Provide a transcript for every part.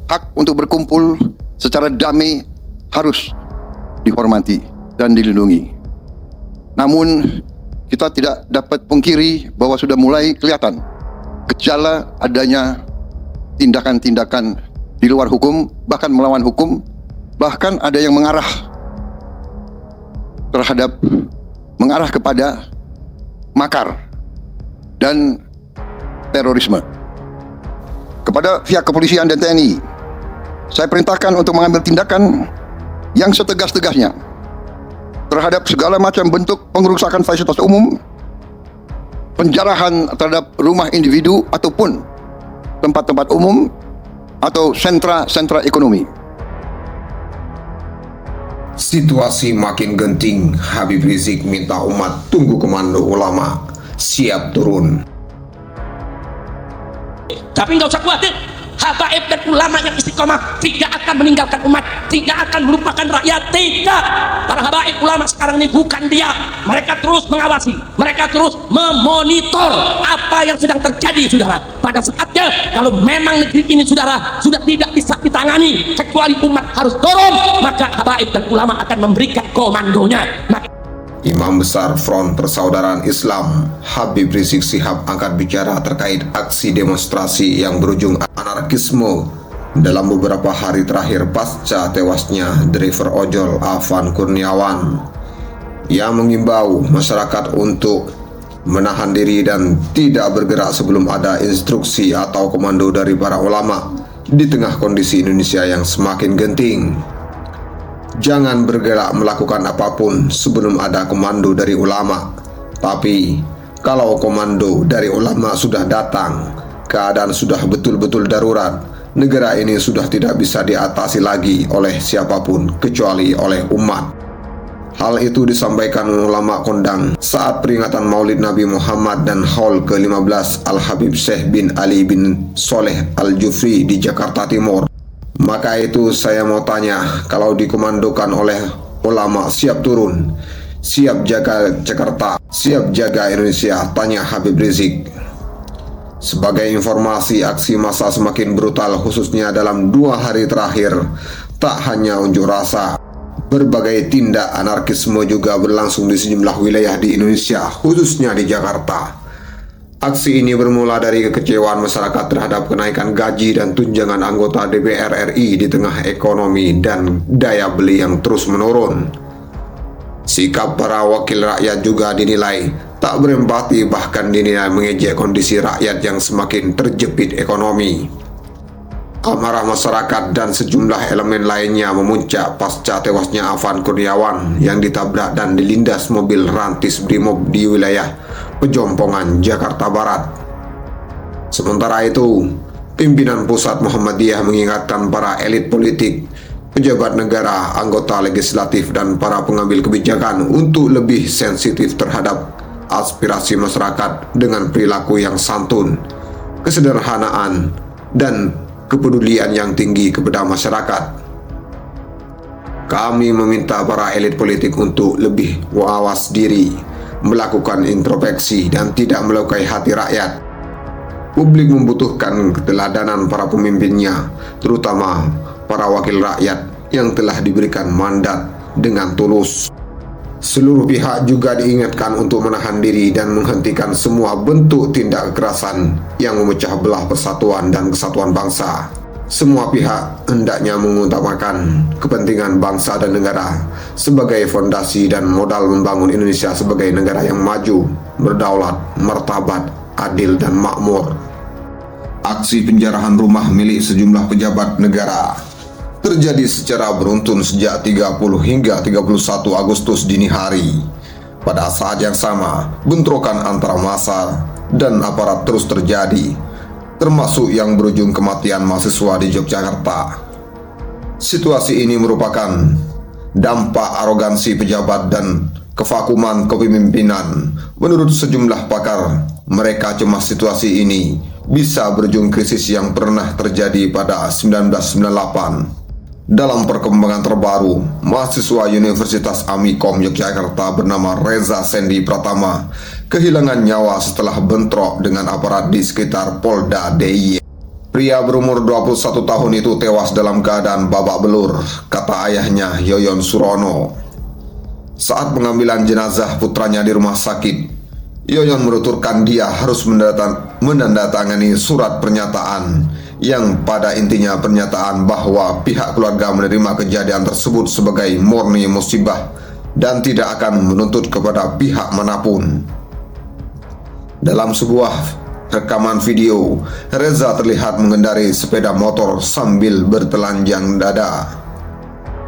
hak untuk berkumpul secara damai harus dihormati dan dilindungi. Namun, kita tidak dapat pungkiri bahwa sudah mulai kelihatan gejala adanya tindakan-tindakan di luar hukum, bahkan melawan hukum, bahkan ada yang mengarah kepada makar dan terorisme. Kepada pihak kepolisian dan TNI, saya perintahkan untuk mengambil tindakan yang setegas-tegasnya terhadap segala macam bentuk pengerusakan fasilitas umum, penjarahan terhadap rumah individu ataupun tempat-tempat umum atau sentra-sentra ekonomi. Situasi makin genting. Habib Rizik minta umat tunggu komando ulama siap turun. Tapi nggak usah khawatir, habaib dan ulama yang istiqomah tidak akan meninggalkan umat, tidak akan melupakan rakyat, tidak. Para habaib ulama sekarang ini bukan diam, mereka terus mengawasi, mereka terus memonitor apa yang sedang terjadi, saudara. Pada saatnya, kalau memang negeri ini, saudara, sudah tidak bisa ditangani kecuali umat harus dorong, maka habaib dan ulama akan memberikan komandonya. Imam Besar Front Persaudaraan Islam Habib Rizik Syihab angkat bicara terkait aksi demonstrasi yang berujung anarkisme dalam beberapa hari terakhir pasca tewasnya driver ojol Afan Kurniawan. Ia mengimbau masyarakat untuk menahan diri dan tidak bergerak sebelum ada instruksi atau komando dari para ulama di tengah kondisi Indonesia yang semakin genting. Jangan bergerak melakukan apapun sebelum ada komando dari ulama. Tapi kalau komando dari ulama sudah datang, keadaan sudah betul-betul darurat, negara ini sudah tidak bisa diatasi lagi oleh siapapun kecuali oleh umat. Hal itu disampaikan ulama kondang saat peringatan Maulid Nabi Muhammad dan Haul ke-15 Al-Habib Syekh bin Ali bin Soleh Al-Jufri di Jakarta Timur. Maka itu saya mau tanya, kalau dikomandokan oleh ulama siap turun, siap jaga Jakarta, siap jaga Indonesia, tanya Habib Rizik. Sebagai informasi, aksi massa semakin brutal khususnya dalam 2 hari terakhir. Tak hanya unjuk rasa, berbagai tindak anarkisme juga berlangsung di sejumlah wilayah di Indonesia, khususnya di Jakarta. Aksi ini bermula dari kekecewaan masyarakat terhadap kenaikan gaji dan tunjangan anggota DPR RI di tengah ekonomi dan daya beli yang terus menurun. Sikap para wakil rakyat juga dinilai tak berempati, bahkan dinilai mengejek kondisi rakyat yang semakin terjepit ekonomi. Amarah masyarakat dan sejumlah elemen lainnya memuncak pasca tewasnya Afan Kurniawan yang ditabrak dan dilindas mobil rantis Brimob di wilayah Pejompongan, Jakarta Barat. Sementara itu, pimpinan pusat Muhammadiyah mengingatkan para elit politik, pejabat negara, anggota legislatif, dan para pengambil kebijakan untuk lebih sensitif terhadap aspirasi masyarakat dengan perilaku yang santun, kesederhanaan, dan kepedulian yang tinggi kepada masyarakat. Kami meminta para elit politik untuk lebih wawas diri, melakukan introspeksi, dan tidak melukai hati rakyat. Publik membutuhkan keteladanan para pemimpinnya, terutama para wakil rakyat yang telah diberikan mandat dengan tulus. Seluruh pihak juga diingatkan untuk menahan diri dan menghentikan semua bentuk tindak kekerasan yang memecah belah persatuan dan kesatuan bangsa. Semua pihak hendaknya mengutamakan kepentingan bangsa dan negara sebagai fondasi dan modal membangun Indonesia sebagai negara yang maju, berdaulat, martabat, adil, dan makmur. Aksi penjarahan rumah milik sejumlah pejabat negara terjadi secara beruntun sejak 30 hingga 31 Agustus dini hari. Pada saat yang sama, bentrokan antara massa dan aparat terus terjadi, termasuk yang berujung kematian mahasiswa di Yogyakarta. Situasi ini merupakan dampak arogansi pejabat dan kevakuman kepemimpinan. Menurut sejumlah pakar, mereka cemas situasi ini bisa berujung krisis yang pernah terjadi pada 1998. Dalam perkembangan terbaru, mahasiswa Universitas Amikom Yogyakarta bernama Reza Sendi Pratama kehilangan nyawa setelah bentrok dengan aparat di sekitar Polda DIY. Pria berumur 21 tahun itu tewas dalam keadaan babak belur, kata ayahnya Yoyon Surono. Saat pengambilan jenazah putranya di rumah sakit, Yoyon menuturkan dia harus menandatangani surat pernyataan yang pada intinya pernyataan bahwa pihak keluarga menerima kejadian tersebut sebagai murni musibah dan tidak akan menuntut kepada pihak manapun. Dalam sebuah rekaman video, Reza terlihat mengendarai sepeda motor sambil bertelanjang dada.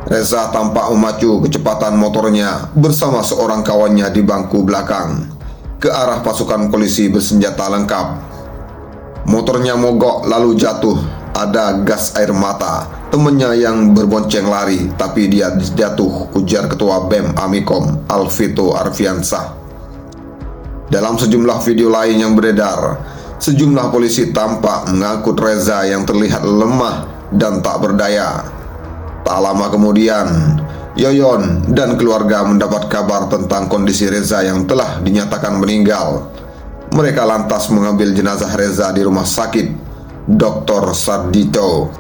Reza tampak memacu kecepatan motornya bersama seorang kawannya di bangku belakang ke arah pasukan polisi bersenjata lengkap. Motornya mogok lalu jatuh, ada gas air mata. Temannya yang berbonceng lari, tapi dia jatuh, ujar Ketua BEM Amikom Alvito Arfiansah. Dalam sejumlah video lain yang beredar, sejumlah polisi tampak mengangkut Reza yang terlihat lemah dan tak berdaya. Tak lama kemudian, Yoyon dan keluarga mendapat kabar tentang kondisi Reza yang telah dinyatakan meninggal. Mereka lantas mengambil jenazah Reza di rumah sakit Dr. Sardito.